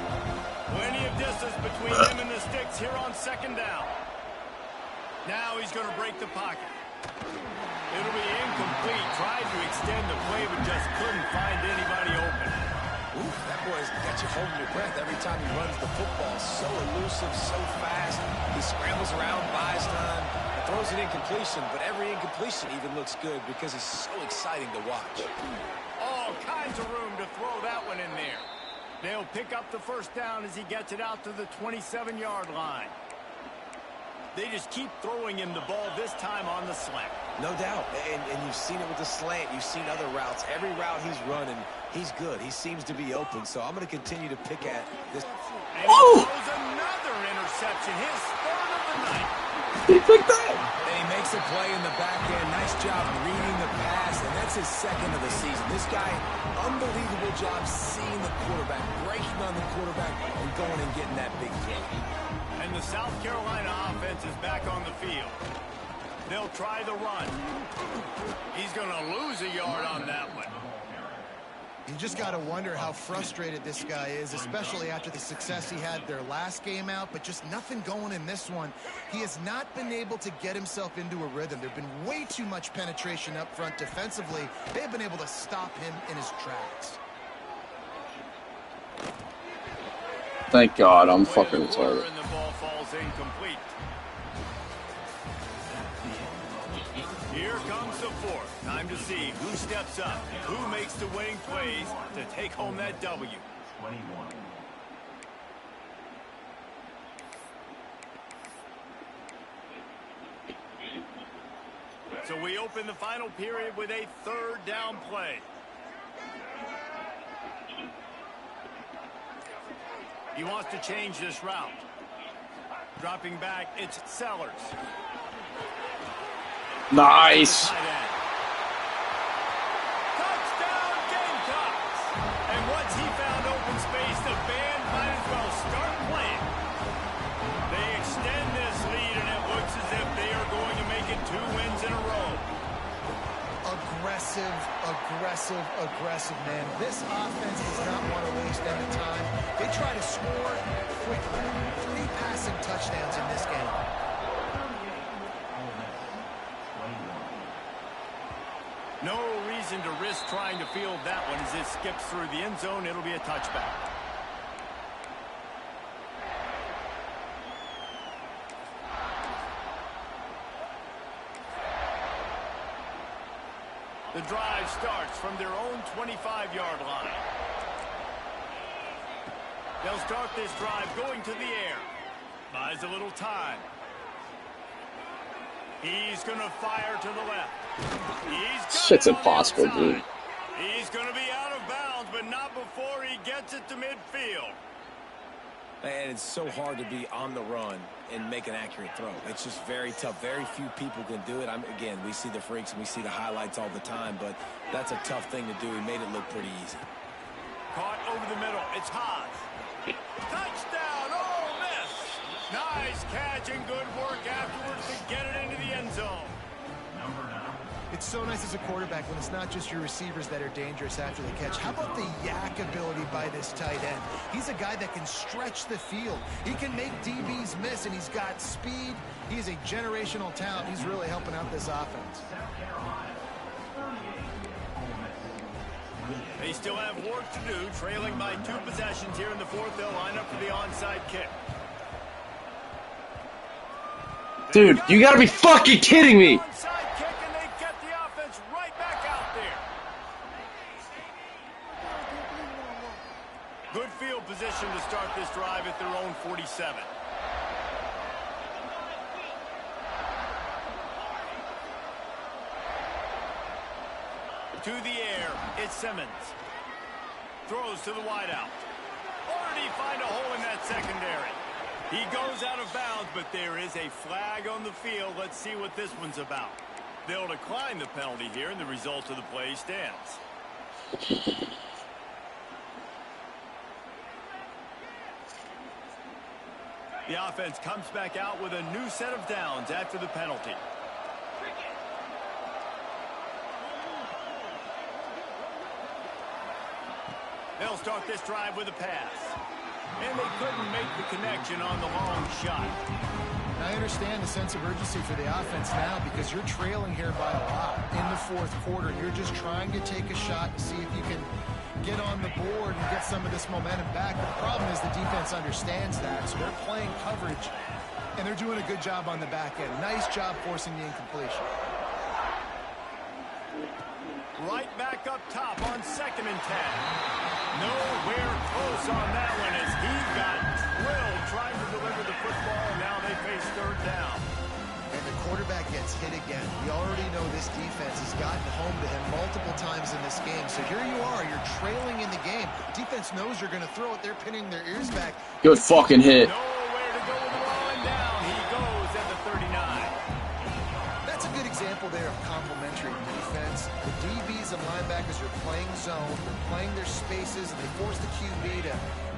Plenty of distance between him and the sticks here on second down. Now he's going to break the pocket. It'll be incomplete. Tried to extend the play, but just couldn't find anybody open. Oof, that boy's got you holding your breath every time he runs the football. So elusive, so fast. He scrambles around, buys time, and throws an incompletion. But every incompletion even looks good because he's so exciting to watch. All kinds of room to throw that one in there. They'll pick up the first down as he gets it out to the 27-yard line. They just keep throwing him the ball, this time on the slant. No doubt, and you've seen it with the slant. You've seen other routes. Every route he's running, he's good. He seems to be open, so I'm going to continue to pick at this. And he throws another interception, his third of the night. He picked that. And he makes a play in the back end. Nice job reading the pass, and that's his second of the season. This guy, unbelievable job seeing the quarterback, breaking on the quarterback, and going and getting that big throw. And the South Carolina offense is back on the field. They'll try the run. He's going to lose a yard on that one. You just got to wonder how frustrated this guy is, especially after the success he had their last game out, but just nothing going in this one. He has not been able to get himself into a rhythm. There's been way too much penetration up front defensively. They've been able to stop him in his tracks. Thank God, I'm fucking retarded. And the ball falls incomplete. Here comes the fourth. Time to see who steps up, who makes the winning plays to take home that W. 21. So we open the final period with a third down play. He wants to change this route. Dropping back, it's Sellers. Nice. Touchdown Gamecocks. And once he found open space, the band might as well start playing. They extend this lead, and it looks as if they are going to make it 2 wins in a row. Aggressive, aggressive, aggressive, man. This offense does not want to waste any time. They try to score quickly. 3 passing touchdowns in this game. No reason to risk trying to field that one as it skips through the end zone. It'll be a touchback. The drive starts from their own 25-yard line. They'll start this drive going to the air. Buys a little time. He's going to fire to the left. Shit's impossible, dude. He's going to be out of bounds, but not before he gets it to midfield. And it's so hard to be on the run and make an accurate throw. It's just very tough. Very few people can do it. Again, we see the freaks and we see the highlights all the time, but that's a tough thing to do. He made it look pretty easy. Caught over the middle. It's Haas. Touchdown, Ole Miss. Nice catch and good work afterwards to get it into the end zone. It's so nice as a quarterback when it's not just your receivers that are dangerous after the catch. How about the yak ability by this tight end? He's a guy that can stretch the field. He can make DBs miss, and he's got speed. He's a generational talent. He's really helping out this offense. They still have work to do, trailing by 2 possessions here in the fourth. They'll line up for the onside kick. Dude, you gotta be fucking kidding me! Onside kick, and they get the offense right back out there. Good field position to start this drive at their own 47. To the air, it's Simmons. Throws to the wideout. Or did he find a hole in that secondary? He goes out of bounds, but there is a flag on the field. Let's see what this one's about. They'll decline the penalty here, and the result of the play stands. The offense comes back out with a new set of downs after the penalty. They'll start this drive with a pass. And they couldn't make the connection on the long shot. I understand the sense of urgency for the offense now because you're trailing here by a lot in the fourth quarter. You're just trying to take a shot to see if you can get on the board and get some of this momentum back. But the problem is the defense understands that, so they're playing coverage, and they're doing a good job on the back end. Nice job forcing the incompletion. Right back up top on 2nd and 10. Nowhere close on that one as he got drilled trying to deliver the football. Now they face 3rd down. And the quarterback gets hit again. We already know this defense has gotten home to him multiple times in this game. So here you are, you're trailing in the game. Defense knows you're going to throw it. They're pinning their ears back. Good fucking hit. Nowhere to go with the ball, and down he goes at the 39. That's a good example there of complementary defense. The DBs and linebackers are playing zone, they're playing their spaces, and they force the QB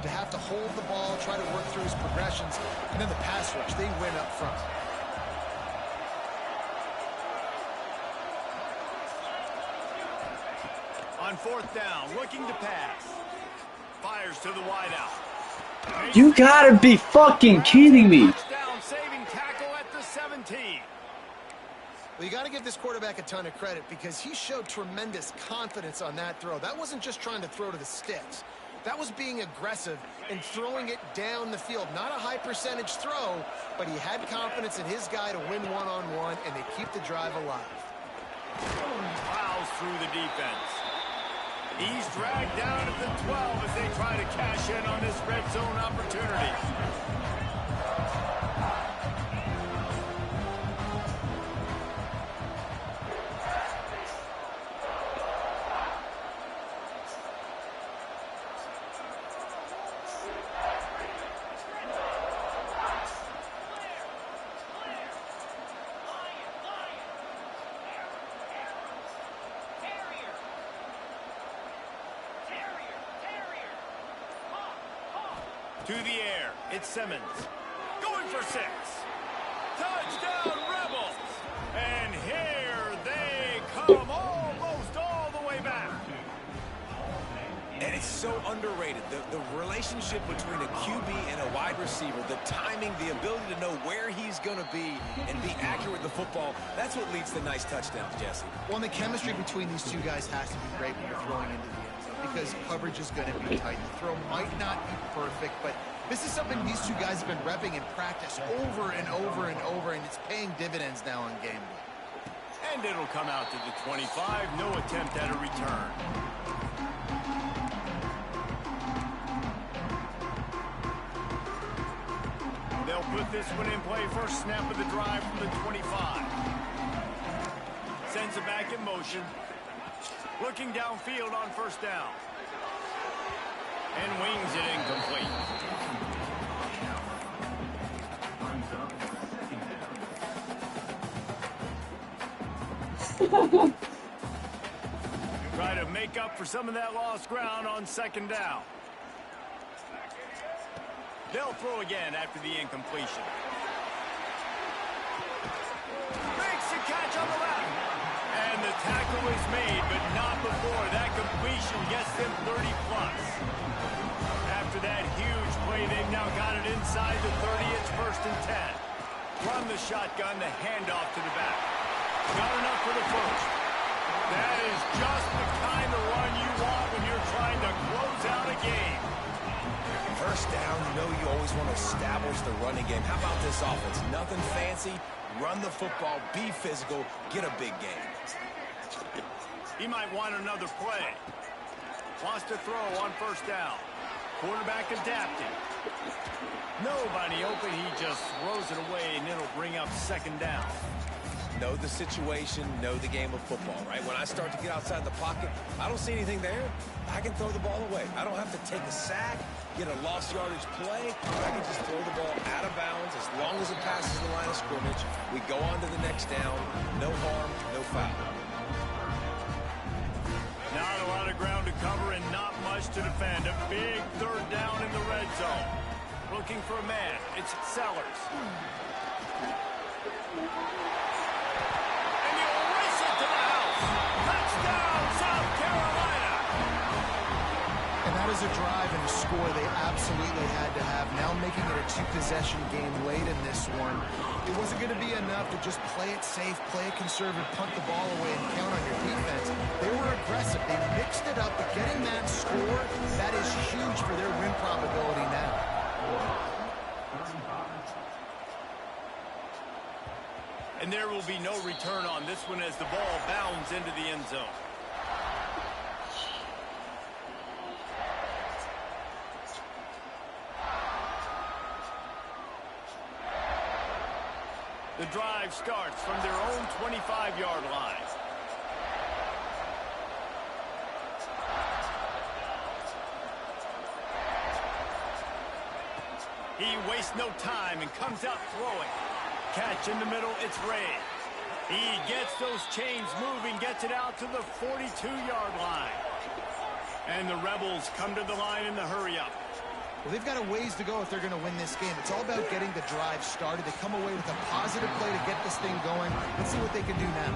to have to hold the ball, try to work through his progressions, and then the pass rush, they win up front. On 4th down, looking to pass. Fires to the wideout. You gotta be fucking kidding me. Touchdown, saving tackle at the 17. Well, you got to give this quarterback a ton of credit because he showed tremendous confidence on that throw. That wasn't just trying to throw to the sticks. That was being aggressive and throwing it down the field. Not a high percentage throw, but he had confidence in his guy to win one-on-one, and they keep the drive alive. Plows through the defense. He's dragged down at the 12 as they try to cash in on this red zone opportunity. To the air, it's Simmons. Going for 6. Touchdown, Rebels! And here they come almost all the way back. And it's so underrated. The relationship between a QB and a wide receiver, the timing, the ability to know where he's going to be and be accurate with the football, that's what leads to nice touchdowns, Jesse. Well, and the chemistry between these two guys has to be great when you're throwing into the end zone because coverage is going to be tight. The throw might not be perfect, but this is something these two guys have been repping in practice over and over and over, and it's paying dividends now on game day. And it'll come out to the 25. No attempt at a return. They'll put this one in play. First snap of the drive from the 25. Sends it back in motion. Looking downfield on 1st down. And wings it incomplete. Try to make up for some of that lost ground on 2nd down. They'll throw again after the incompletion. Makes the catch on the left. And the tackle is made, but not before that completion gets them 30+. After that huge play, they've now got it inside the 30. It's 1st and 10. Run the shotgun, the handoff to the back. Got enough for the first. That is just the kind of run you want when you're trying to close out a game. 1st down, you know you always want to establish the running game. How about this offense? Nothing fancy. Run the football, be physical, get a big game. He might want another play. Wants to throw on 1st down. Quarterback adapting. Nobody open. He just throws it away, and it'll bring up 2nd down. Know the situation, know the game of football, right? When I start to get outside the pocket, I don't see anything there. I can throw the ball away. I don't have to take a sack, get a lost yardage play. I can just throw the ball out of bounds as long as it passes the line of scrimmage. We go on to the next down. No harm, no foul. Not a lot of ground to cover and not much to defend. A big 3rd down in the red zone. Looking for a man. It's Sellers. And he'll race it to the house. Touchdown, South Carolina. And that was a drive and a score they absolutely had to have. Now making it a two-possession game late in this one. It wasn't going to be enough to just play it safe, play it conservative, punt the ball away, and count on your defense. They were aggressive. They mixed it up, but getting that score, that is huge for their win probability now. And there will be no return on this one as the ball bounds into the end zone. The drive starts from their own 25-yard line. He wastes no time and comes out throwing. Catch in the middle, it's Ray. He gets those chains moving, gets it out to the 42-yard line. And the Rebels come to the line in the hurry-up. Well, they've got a ways to go if they're going to win this game. It's all about getting the drive started. They come away with a positive play to get this thing going. Let's see what they can do now.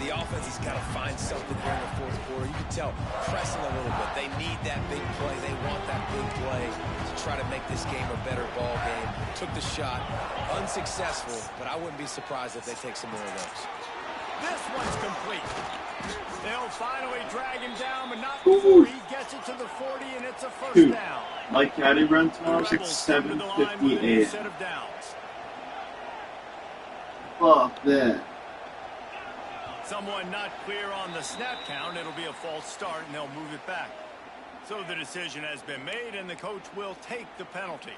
The offense has got to find something here in the fourth quarter. You can tell, pressing a little bit. They need that big play. They want that big play to try to make this game a better ball game. Took the shot. Unsuccessful, but I wouldn't be surprised if they take some more of those. This one's complete. They'll finally drag him down, but not before he gets it to the 40, and it's a first down. My carry run tomorrow, 6:7:58. Set of downs. Fuck that. Someone not clear on the snap count. It'll be a false start, and they'll move it back. So the decision has been made, and the coach will take the penalty.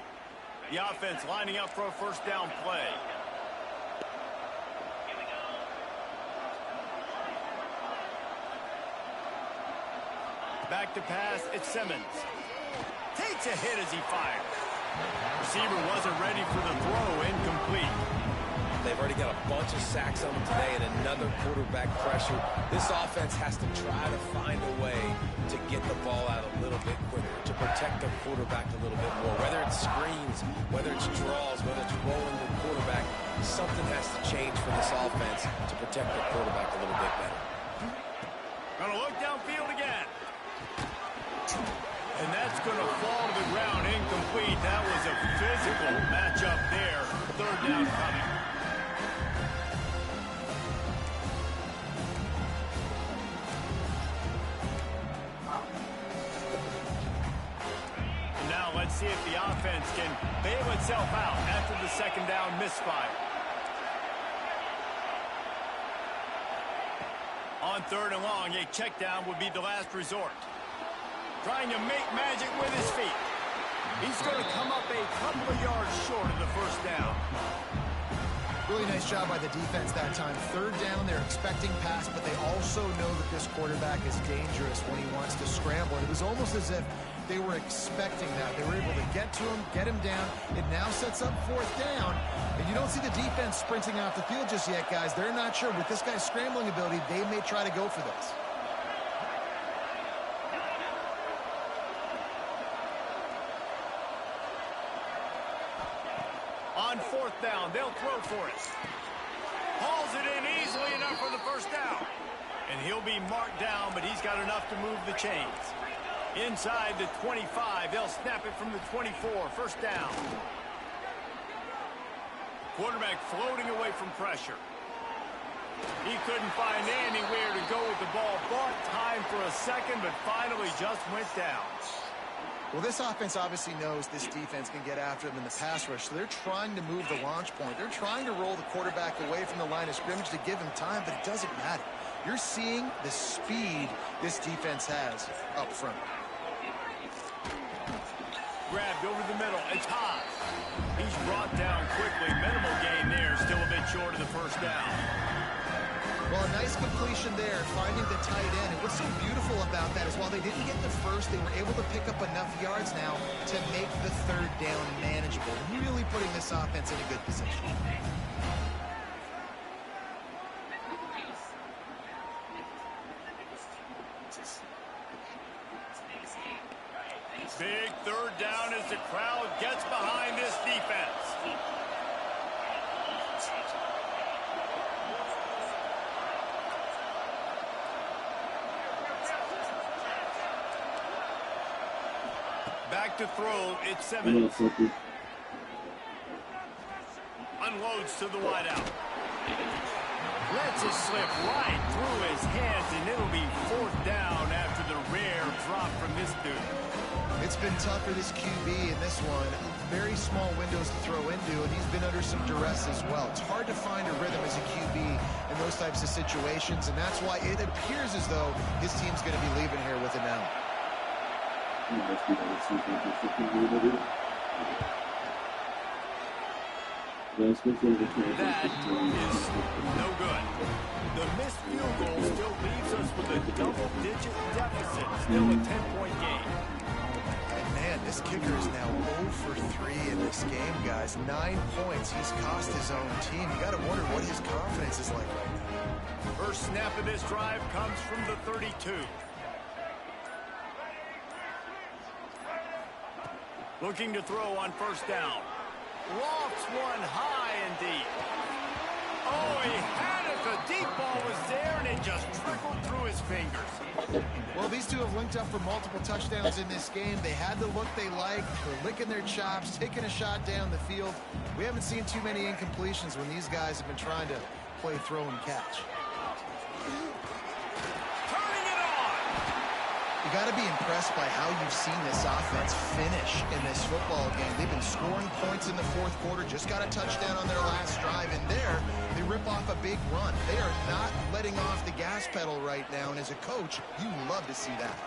The offense lining up for a first down play. Back to pass, it's Simmons. Takes a hit as he fires. Receiver wasn't ready for the throw, incomplete. They've already got a bunch of sacks on them today and another quarterback pressure. This offense has to try to find a way to get the ball out a little bit quicker, to protect the quarterback a little bit more. Whether it's screens, whether it's draws, whether it's rolling the quarterback, something has to change for this offense to protect the quarterback a little bit better. Gonna look downfield again. And that's going to fall to the ground, incomplete. That was a physical matchup there. Third down coming. Now let's see if the offense can bail itself out after the second down misfire. On third and long, a check down would be the last resort. Trying to make magic with his feet. He's going to come up a couple of yards short of the first down. Really nice job by the defense that time. Third down, they're expecting pass, but they also know that this quarterback is dangerous when he wants to scramble. It was almost as if they were expecting that. They were able to get to him, get him down. It now sets up fourth down. And you don't see the defense sprinting off the field just yet, guys. They're not sure. With this guy's scrambling ability, they may try to go for this. On fourth down, they'll throw for it. Hauls it in easily enough for the first down. And he'll be marked down, but he's got enough to move the chains. Inside the 25, they'll snap it from the 24. First down. Quarterback floating away from pressure. He couldn't find anywhere to go with the ball. Bought time for a second, but finally just went down. Well, this offense obviously knows this defense can get after them in the pass rush, so they're trying to move the launch point. They're trying to roll the quarterback away from the line of scrimmage to give him time, but it doesn't matter. You're seeing the speed this defense has up front. Grabbed over the middle. It's Haas. He's brought down quickly. Minimal gain there. Still a bit short of the first down. Well, a nice completion there, finding the tight end. And what's so beautiful about that is while they didn't get the first, they were able to pick up enough yards now to make the third down manageable. Really putting this offense in a good position. Big third down as the crowd gets behind this defense. Back to throw, it's Simmons. Unloads to the wideout. Lets it slip right through his hands, and it'll be 4th down after the rare drop from this dude. It's been tough for this QB in this one. Very small windows to throw into, and he's been under some duress as well. It's hard to find a rhythm as a QB in those types of situations, and that's why it appears as though his team's going to be leaving here with it now. That is no good. The missed field goal still leaves us with a double-digit deficit. Still a 10-point game. And man, this kicker is now 0 for 3 in this game, guys. 9 points. He's cost his own team. You got to wonder what his confidence is like right now. First snap of this drive comes from the 32. Looking to throw on first down. Lofts one high and deep. Oh, he had it. The deep ball was there, and it just trickled through his fingers. Well, these two have linked up for multiple touchdowns in this game. They had the look they like. They're licking their chops, taking a shot down the field. We haven't seen too many incompletions when these guys have been trying to play throw and catch. You got to be impressed by how you've seen this offense finish in this football game. They've been scoring points in the 4th quarter, just got a touchdown on their last drive, and there they rip off a big run. They are not letting off the gas pedal right now, and as a coach, you love to see that.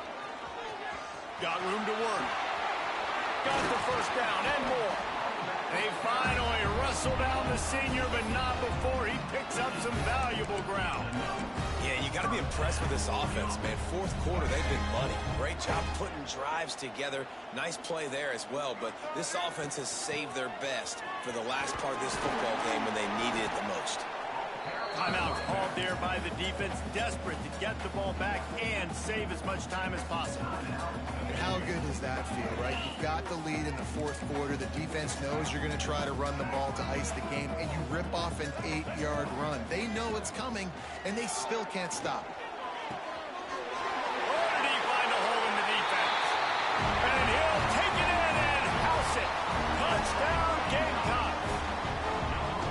Got room to work. Got the first down and more. They finally wrestle down the senior, but not before he picks up some valuable ground. Yeah, you got to be impressed with this offense, man. 4th quarter, they've been money. Great job putting drives together. Nice play there as well, but this offense has saved their best for the last part of this football game when they needed it the most. Timeout called there by the defense, desperate to get the ball back and save as much time as possible. How good does that feel, right? You've got the lead in the 4th quarter. The defense knows you're going to try to run the ball to ice the game, and you rip off an 8-yard run. They know it's coming, and they still can't stop. Oh, did he find a hole in the defense? And he'll take it in and house it. Touchdown, Gamecock.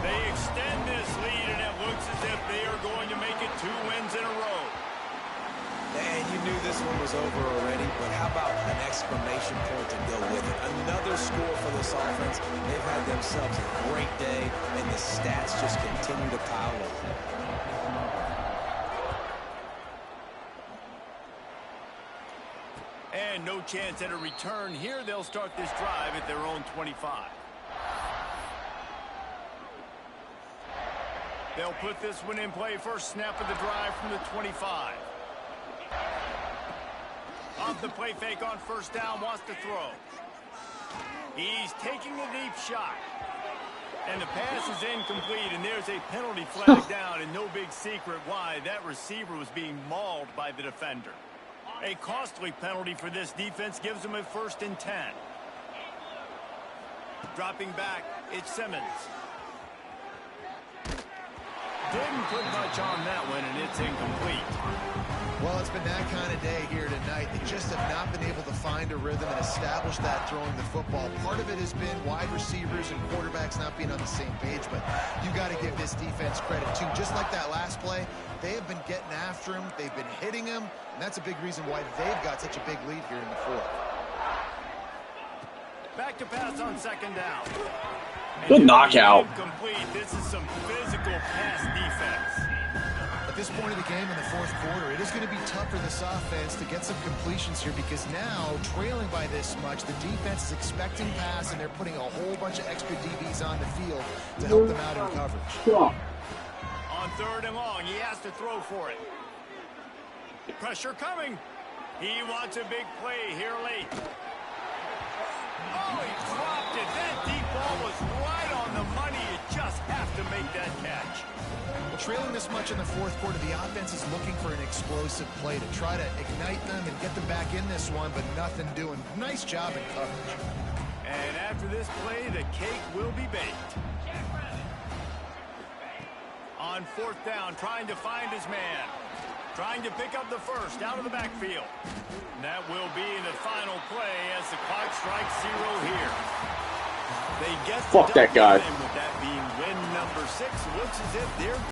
They extend this lead, and it looks as if they are going to make it 2 wins in a row. And you knew this one was over already, but how about an exclamation point to go with it? Another score for this offense. They've had themselves a great day, and the stats just continue to pile up. And no chance at a return here. They'll start this drive at their own 25. They'll put this one in play. First snap of the drive from the 25. Off the play fake on first down, wants to throw. He's taking a deep shot. And the pass is incomplete, and there's a penalty flag down, and no big secret why. That receiver was being mauled by the defender. A costly penalty for this defense gives them a 1st and 10. Dropping back, it's Simmons. Didn't put much on that one, and it's incomplete. Well, it's been that kind of day here tonight. They just have not been able to find a rhythm and establish that throwing the football. Part of it has been wide receivers and quarterbacks not being on the same page, but you got to give this defense credit, too. Just like that last play, they have been getting after him. They've been hitting him, and that's a big reason why they've got such a big lead here in the 4th. Back to pass on second down. Good knockout. This is some physical pass defense. At this point of the game in the 4th quarter, it is going to be tough for this offense to get some completions here because now, trailing by this much, the defense is expecting pass, and they're putting a whole bunch of extra DBs on the field to help them out in coverage. On 3rd and long, he has to throw for it. Pressure coming. He wants a big play here late. Oh, he dropped it. That deep ball was right on the money. You just have to make that catch. Well, trailing this much in the 4th quarter, the offense is looking for an explosive play to try to ignite them and get them back in this one, but nothing doing. Nice job in coverage. And after this play, the cake will be baked. On 4th down, trying to find his man. Trying to pick up the first out of the backfield. And that will be the final play as the clock strike zero here. They get Fuck that guy. with that being win number 6. Looks as if they're